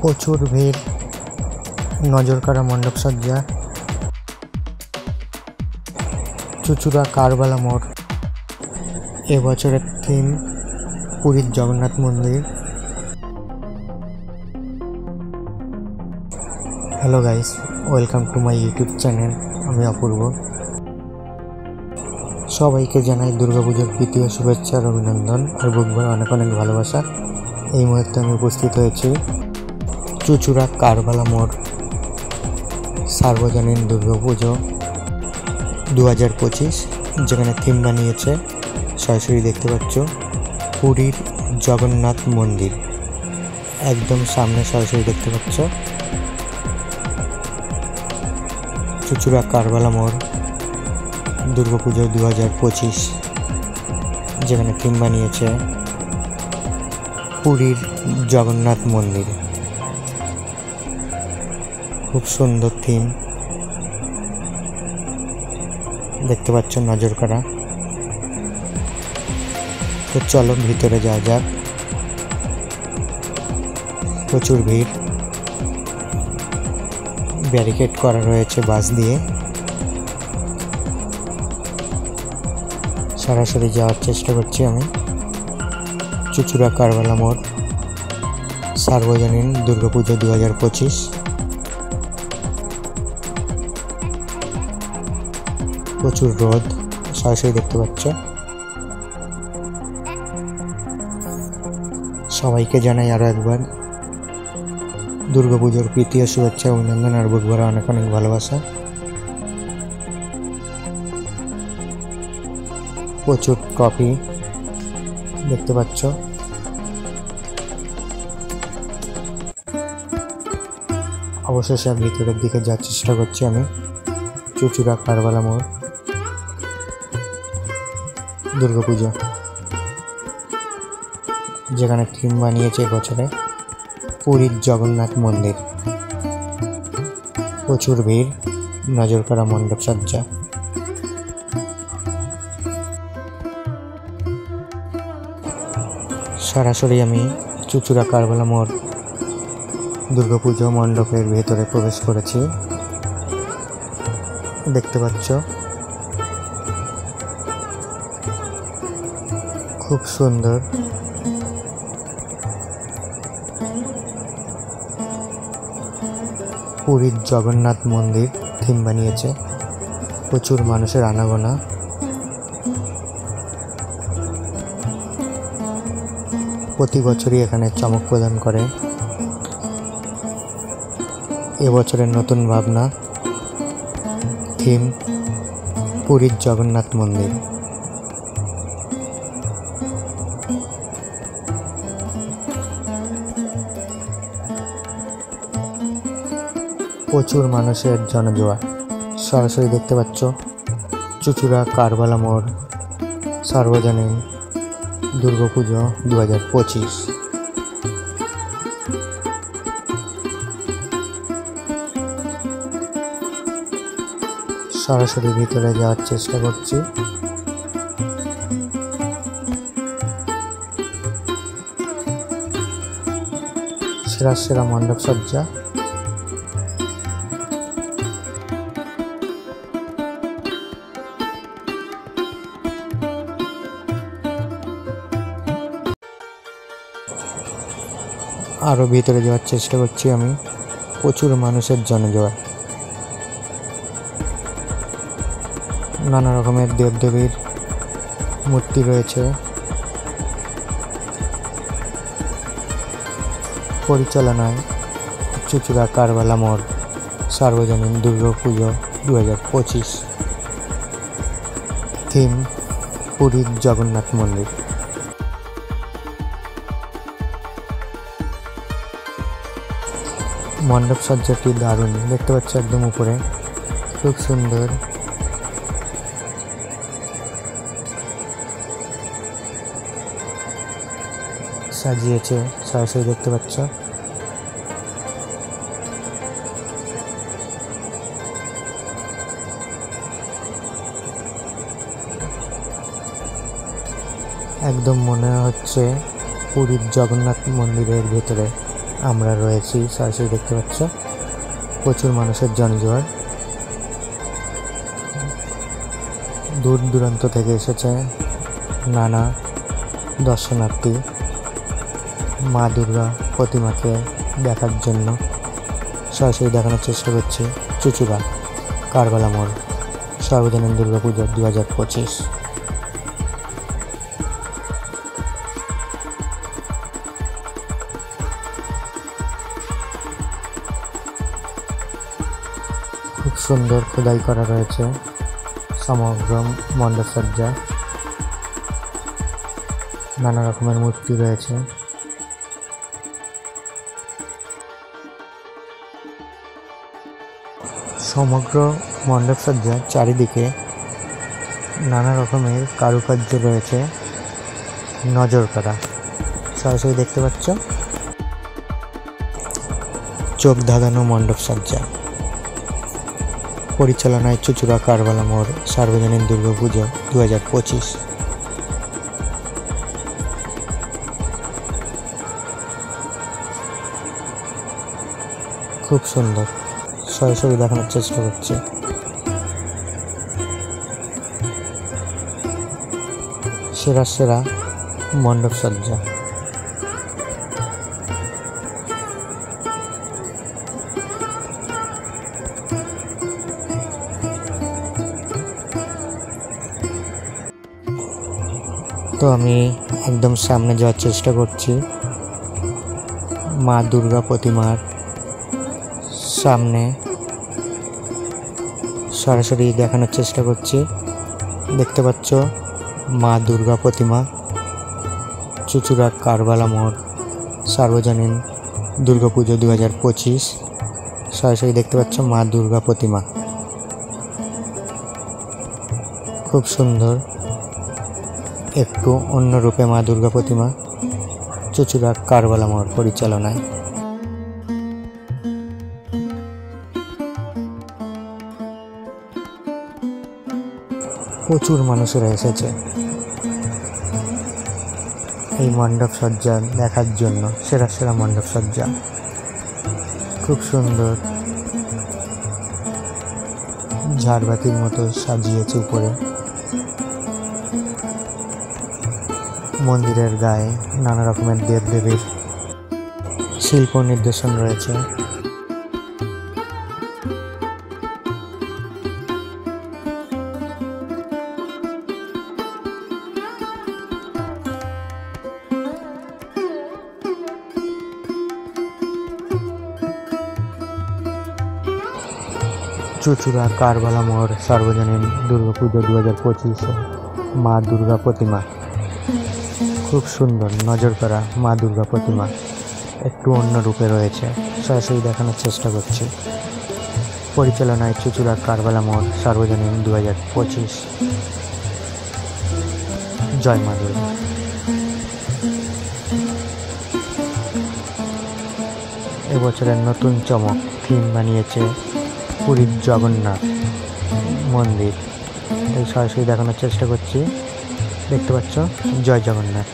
প্রচুর ভিড়, নজর কাড়া মণ্ডপ সজ্জা, চুচুড়া কারবালা মোড়। এবছরের থিম পুরীর জগন্নাথ মন্দির। Hello guys, welcome to my YouTube channel. আমি অপূর্ব। সবাইকে জানাই দুর্গাপুজোর দ্বিতীয় শুভেচ্ছা আর অভিনন্দন আর বুকভরা অনেক অনেক ভালোবাসা। এই মুহূর্তে আমি উপস্থিত হয়েছি চুচুড়া কারবালা মোড় সার্বজনীন দুর্গাপুজো 2025, যেখানে থিম বানিয়েছে সরাসরি দেখতে পাচ্ছ পুরীর জগন্নাথ মন্দির। একদম সামনে সরাসরি দেখতে পাচ্ছ চুচুড়া কারবালা মোড় দুর্গাপুজো 2025, যেখানে থিম বানিয়েছে পুরীর জগন্নাথ মন্দির। খুব সুন্দর থিম দেখতে পাচ্ছ, নজর কাড়া। তো চলো ভিতরে যাওয়া যাক। প্রচুর ভিড়, ব্যারিকেড করা রয়েছে বাস দিয়ে। সরাসরি যাওয়ার চেষ্টা করছি আমি চুচুড়া কারবালা মোড় সার্বজনীন দুর্গাপুজো 2025। প্রচুর রোদ, সরাসরি দেখতে পাচ্ছ। সবাইকে জানাই আরো একবার দুর্গাপুজোর তৃতীয় শুভেচ্ছা, অভিনন্দন আর বুকভরা অনেক অনেক ভালোবাসা। প্রচুর ট্রফি দেখতে পাচ্ছ। অবশেষে ভিতরের দিকে যাওয়ার চেষ্টা করছি আমি চুচুড়া কারবালা মোড় দুর্গাপুজো, যেখানে থিম বানিয়েছে এবছরে পুরীর জগন্নাথ মন্দির। প্রচুর ভিড়, নজর কাড়া মণ্ডপ সজ্জা। সরাসরি আমি চুচুড়া কারবালা মোড় দুর্গাপুজো মণ্ডপের ভেতরে প্রবেশ করেছি। দেখতে পাচ্ছ খুব সুন্দর। পুরীর জগন্নাথ মন্দির থিম বানিয়েছে। প্রচুর মানুষের আনাগোনা। প্রতি বছরই এখানে চমক প্রদান করে। এবছরের নতুন ভাবনা, থিম পুরীর জগন্নাথ মন্দির। প্রচুর মানুষের জনজোয়ার। সরাসরি দেখতে পাচ্ছ চুচুড়া কারবালা মোড় সার্বজনীন দুর্গাপুজো 2025। সরাসরি ভিতরে যাওয়ার চেষ্টা করছি। সেরা সেরা মণ্ডপ সজ্জা। আরো ভিতরে যাওয়ার চেষ্টা করছি আমি। প্রচুর মানুষের জনজোয়ার। নানা রকমের দেবদেবীর মূর্তি রয়েছে। পরিচালনায় চুচুড়া কারবালা মোড় সার্বজনীন দুর্গাপুজো 2025, থিম পুরীর জগন্নাথ মন্দির। মণ্ডপ সজ্জাটি দারুণ দেখতে পাচ্ছ, একদম উপরে খুব সুন্দর। সাজিয়েছে, সরাসরি দেখতে পাচ্ছ। একদম মনে হচ্ছে পুরীর জগন্নাথ মন্দিরের ভেতরে আমরা রয়েছি সরাসরি দেখতে পাচ্ছ প্রচুর মানুষের জনজোয়ার। দূর দূরান্ত থেকে এসেছে নানা দর্শনার্থী মা দুর্গা প্রতিমাকে দেখার জন্য। সরাসরি দেখানোর চেষ্টা করছি চুচুড়া কারবালা মোড় সার্বজনীন দুর্গাপুজো 2025। খুব সুন্দর খোদাই করা রয়েছে সমগ্র মণ্ডপসজ্জা, নানা রকমের মূর্তি রয়েছে। সমগ্র মণ্ডপসজ্জার চারিদিকে নানা রকমের কারুকার্য রয়েছে নজর করা। সরাসরি দেখতে পাচ্ছ চোখ ধাঁধানো মণ্ডপসজ্জা। পরিচালনায় চুচুড়া কারবালা মোড় সার্বজনীন দুর্গাপুজো 2025। খুব সুন্দর, সরাসরি দেখানোর চেষ্টা করছি। সেরা সেরা মণ্ডপসজ্জা। তো আমি একদম সামনে যাওয়ার চেষ্টা করছি মা দুর্গা প্রতিমার সামনে। সরাসরি দেখানোর চেষ্টা করছি। দেখতে পাচ্ছ মা দুর্গা প্রতিমা চুচুড়া কারবালা মোড় সার্বজনীন দুর্গাপুজো 2025। সরাসরি দেখতে পাচ্ছ মা দুর্গা প্রতিমা, খুব সুন্দর একটু অন্য রূপে মা দুর্গা প্রতিমা চুচুড়া কারবালা মোড় পরিচালনায়। প্রচুর মানুষেরা এসেছে এই মণ্ডপসজ্জা দেখার জন্য। সেরা সেরা মণ্ডপসজ্জা, খুব সুন্দর ঝাড়বাতির মতো সাজিয়েছে উপরে। মন্দিরের গায়ে নানা রকমের দেবদেবীর শিল্প নিদর্শন রয়েছে। চুচুড়া কারবালা মোড় সার্বজনীন দুর্গাপুজো 2025 মা দুর্গা প্রতিমা, খুব সুন্দর নজর করা মা দুর্গা প্রতিমা, একটু অন্য রূপে রয়েছে। সরাসরি দেখানোর চেষ্টা করছি। পরিচালনায় চুচুড়া কারবালা মোড় সার্বজনীন 2025। জয় মা দুর্গা। এবছরের নতুন চমক থিম বানিয়েছে পুরীর জগন্নাথ মন্দির। এই সরাসরি দেখানোর চেষ্টা করছি। দেখতে পাচ্ছ জয় জগন্নাথ।